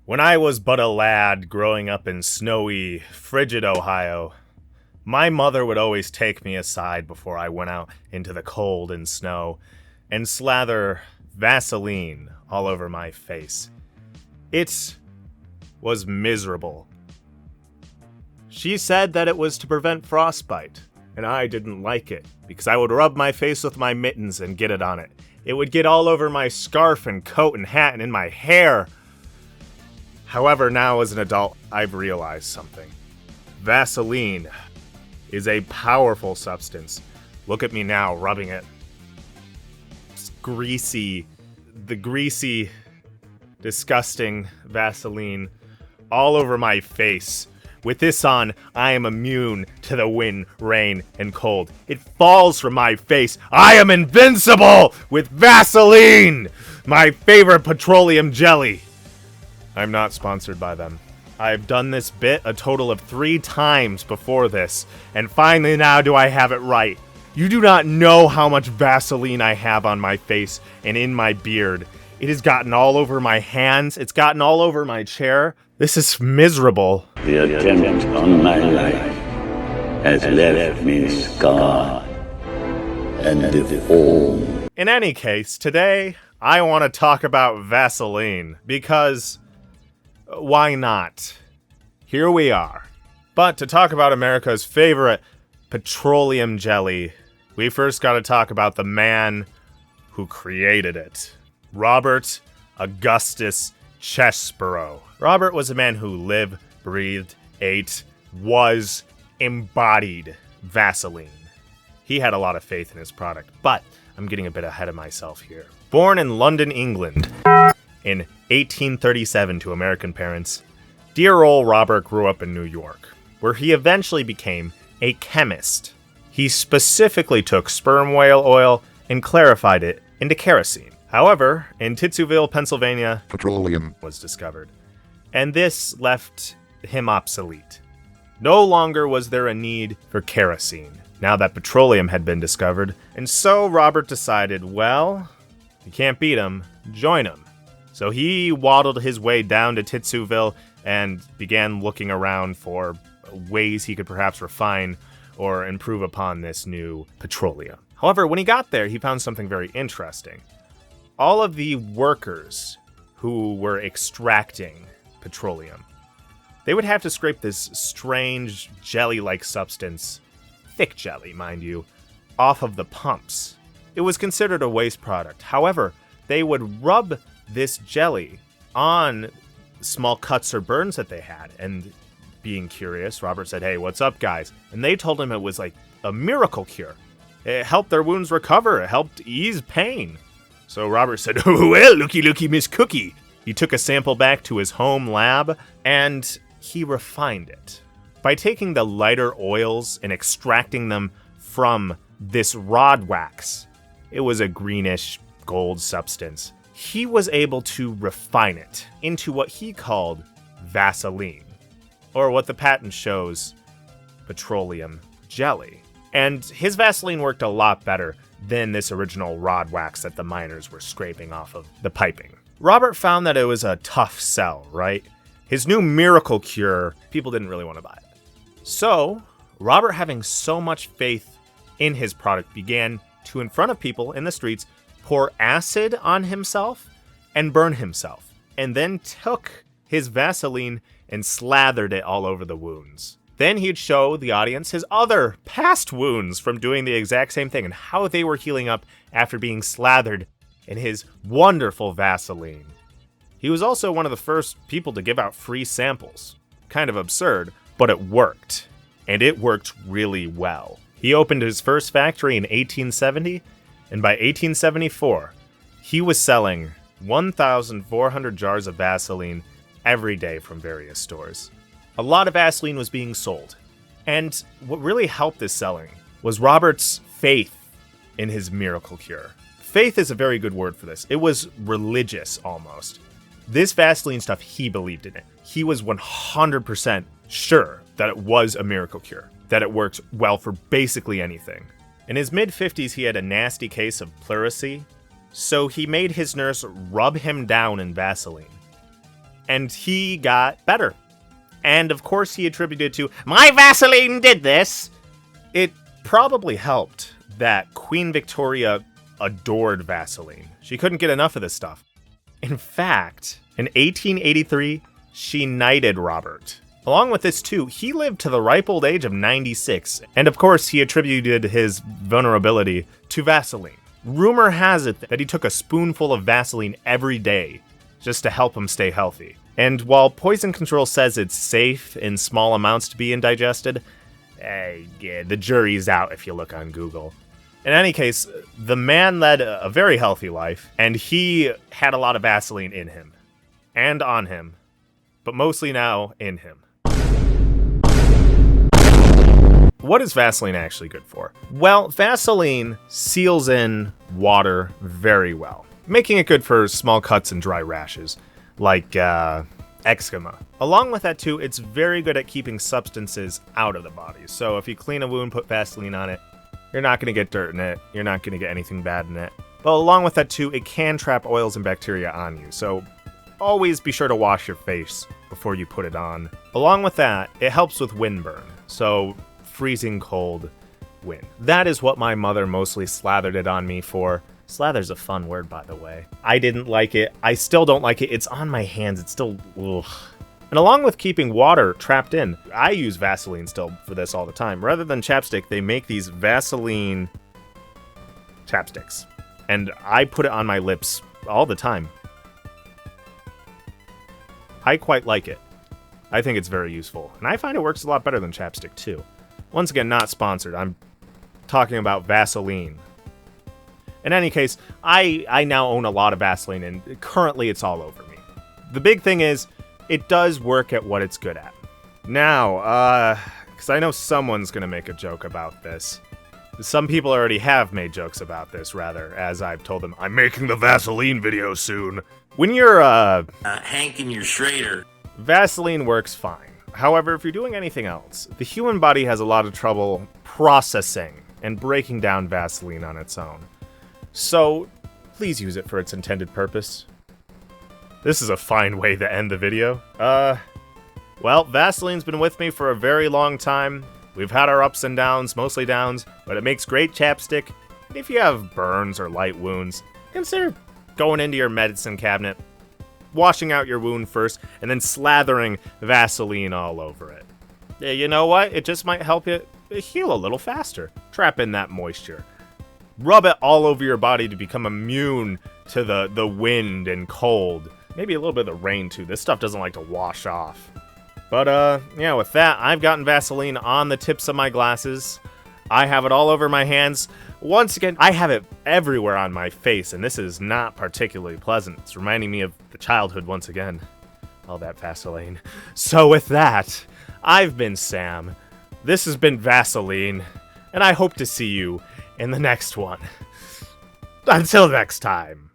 When I was but a lad growing up in snowy, frigid Ohio, my mother would always take me aside before I went out into the cold and snow and slather Vaseline all over my face. It was miserable. She said that it was to prevent frostbite, and I didn't like it because I would rub my face with my mittens and get it on it. It would get all over my scarf and coat and hat and in my hair. However, now as an adult, I've realized something. Vaseline is a powerful substance. Look at me now, rubbing it. It's greasy, disgusting Vaseline all over my face. With this on, I am immune to the wind, rain, and cold. It falls from my face. I am invincible with Vaseline, my favorite petroleum jelly. I'm not sponsored by them. I've done this bit a total of 3 times before this, and finally now do I have it right. You do not know how much Vaseline I have on my face and in my beard. It has gotten all over my hands. It's gotten all over my chair. This is miserable. The attempt on my life has left me scarred and deformed. In any case, today I want to talk about Vaseline because why not? Here we are. But to talk about America's favorite petroleum jelly, we first got to talk about the man who created it. Robert Augustus Chesborough. Robert was a man who lived, breathed, ate, embodied Vaseline. He had a lot of faith in his product, but I'm getting a bit ahead of myself here. Born in London, England, in 1837 to American parents, dear old Robert grew up in New York, where he eventually became a chemist. He specifically took sperm whale oil and clarified it into kerosene. However, in Touhou, Pennsylvania, Petroleum was discovered, and this left him obsolete. No longer was there a need for kerosene, now that petroleum had been discovered, and so Robert decided, well, you can't beat him, join him. So he waddled his way down to Touhou and began looking around for ways he could perhaps refine or improve upon this new petroleum. However, when he got there, he found something very interesting. All of the workers who were extracting petroleum, they would have to scrape this strange jelly-like substance, thick jelly, mind you, off of the pumps. It was considered a waste product. However, they would rub this jelly on small cuts or burns that they had, and being curious, Robert said, "Hey, what's up, guys?" And they told him it was like a miracle cure. It helped their wounds recover. It helped ease pain. So Robert said, "Oh, well, looky, Miss Cookie." He took a sample back to his home lab, and he refined it. By taking the lighter oils and extracting them from this rod wax, it was a greenish gold substance. He was able to refine it into what he called Vaseline, or what the patent shows, petroleum jelly. And his Vaseline worked a lot better than this original rod wax that the miners were scraping off of the piping. Robert found that it was a tough sell, right? His new miracle cure, people didn't really want to buy it. So, Robert, having so much faith in his product, began to, in front of people in the streets, pour acid on himself and burn himself, and then took his Vaseline and slathered it all over the wounds. Then he'd show the audience his other past wounds from doing the exact same thing and how they were healing up after being slathered in his wonderful Vaseline. He was also one of the first people to give out free samples. Kind of absurd, but it worked. And it worked really well. He opened his first factory in 1870, and by 1874, he was selling 1,400 jars of Vaseline every day from various stores. A lot of Vaseline was being sold, and what really helped this selling was Robert's faith in his miracle cure. Faith is a very good word for this. It was religious almost. This Vaseline stuff, he believed in it. He was 100% sure that it was a miracle cure, that it worked well for basically anything. In his mid-50s, he had a nasty case of pleurisy, so he made his nurse rub him down in Vaseline. and he got better. And of course he attributed to, my Vaseline did this. It probably helped that Queen Victoria adored Vaseline. She couldn't get enough of this stuff. In fact, in 1883, she knighted Robert. Along with this too, he lived to the ripe old age of 96. And of course he attributed his vulnerability to Vaseline. Rumor has it that he took a spoonful of Vaseline every day just to help him stay healthy. And while poison control says it's safe in small amounts to be indigested, the jury's out if you look on Google. In any case, the man led a very healthy life, and he had a lot of Vaseline in him. And on him. But mostly now in him. What is Vaseline actually good for? Well, Vaseline seals in water very well, making it good for small cuts and dry rashes, like eczema. Along with that too, it's very good at keeping substances out of the body. So if you clean a wound, put Vaseline on it, you're not going to get dirt in it, you're not going to get anything bad in it. But along with that too, it can trap oils and bacteria on you, so always be sure to wash your face before you put it on. Along with that, it helps with windburn, so freezing cold wind. That is what my mother mostly slathered it on me for. Slather's a fun word, by the way. I didn't like it. I still don't like it. It's on my hands. It's still, ugh. And along with keeping water trapped in, I use Vaseline still for this all the time. Rather than chapstick, they make these Vaseline chapsticks. And I put it on my lips all the time. I quite like it. I think it's very useful. And I find it works a lot better than chapstick, too. Once again, not sponsored. I'm talking about Vaseline. In any case, I now own a lot of Vaseline, and currently it's all over me. The big thing is, it does work at what it's good at. Now, because I know someone's going to make a joke about this. Some people already have made jokes about this, rather, as I've told them, I'm making the Vaseline video soon. When you're, Hank and your Schrader. Vaseline works fine. However, if you're doing anything else, the human body has a lot of trouble processing and breaking down Vaseline on its own. So, please use it for its intended purpose. This is a fine way to end the video. Well, Vaseline's been with me for a very long time. We've had our ups and downs, mostly downs, but it makes great chapstick. And if you have burns or light wounds, consider going into your medicine cabinet, washing out your wound first, and then slathering Vaseline all over it. Yeah, you know what? It just might help it heal a little faster. Trap in that moisture. Rub it all over your body to become immune to the wind and cold. Maybe a little bit of the rain, too. This stuff doesn't like to wash off. But, yeah, with that, I've gotten Vaseline on the tips of my glasses. I have it all over my hands. Once again, I have it everywhere on my face, and this is not particularly pleasant. It's reminding me of the childhood once again. All that Vaseline. So with that, I've been Sam. This has been Vaseline, and I hope to see you in the next one. Until next time.